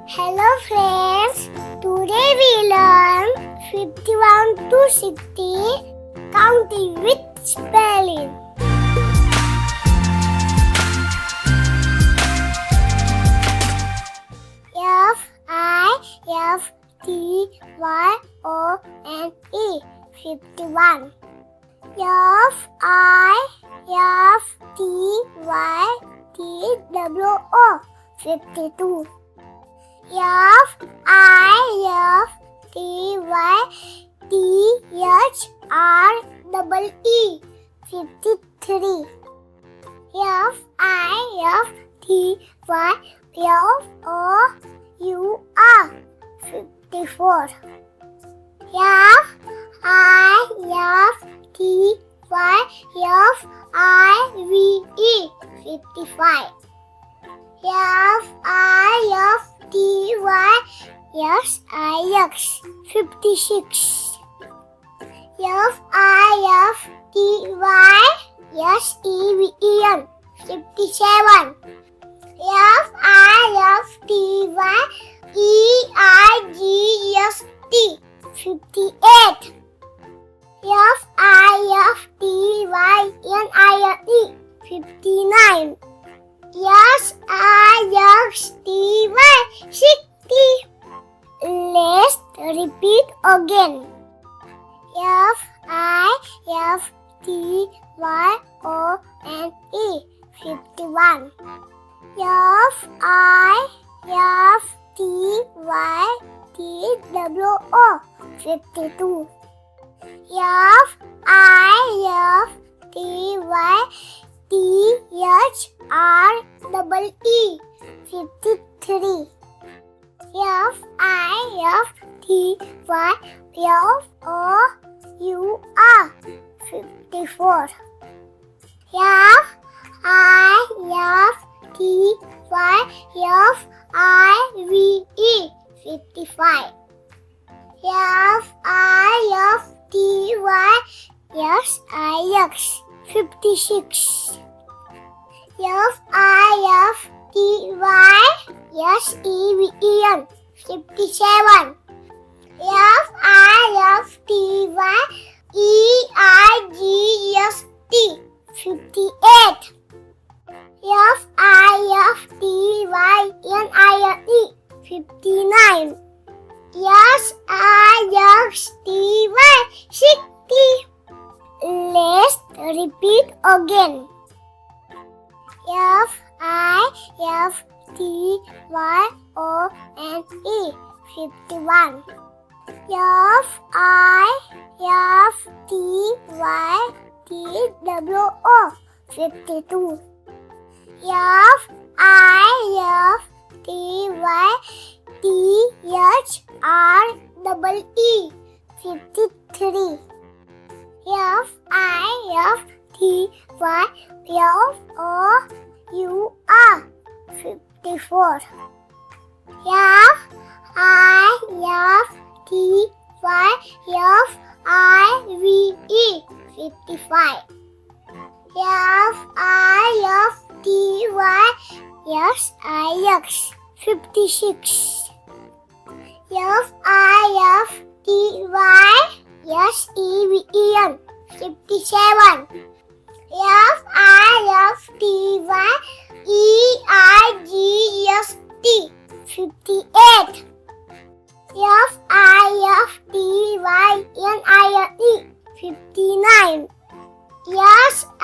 Hello friends, today we learn 51 to 60 counting with spelling. F-I-F-T-Y-O-N-E 51. F-I-F-T-Y-T-W-O 52. F-I-F-T-Y-T-H-R-E-E 53. F-I-F-T-Y-F-O-U-R 54. F-I-F-T-Y-F-I-V-E 55. F-I-F-T-Y-S-I-X 56. F-I-F-T-Y-S-E-V-E-N 57. F-I-F-T-Y-E-I-G-S-T 58. F-I-F-T-Y-N-I-N-E 59. Yes-I-F-T-Y 60. Let's repeat again. F-I-F-T-Y-O-N-E 51. F-I-F-T-Y-T-W-O 52. F-I-F-T-Y-T-H-R-E-E 53. F-I-F-T-Y-F-O-U-R 54. F-I-F-T-Y-F-I-V-E 55. F-I-F-T-Y-S-I-X 56. F-I-F-T-Y-S-E-V-E-N 57. F-I-F-T-Y-E-I-G-S-T 58. F-I-F-T-Y-N-I-N-E 59. Yes-I-F-T-Y 60. Let's repeat again. F-I-F-T-Y-O-N-E 51. F-I-F-T-Y-T-W-O 52. F-I-F-T-Y-T-H-R-E-E 53. F-I-F-T-Y-F-O-U-R 54. F-I-F-T-Y-F-I-V-E 55. F-I-F-T-Y-S-I-X 56. F-I-F-T-Y-S-E-V-E-N 57. F-I-F-T-Y-E-I-G-S-T 58. F-I-F-T-Y-N-I-N-E 59. Yes-I-F-T-Y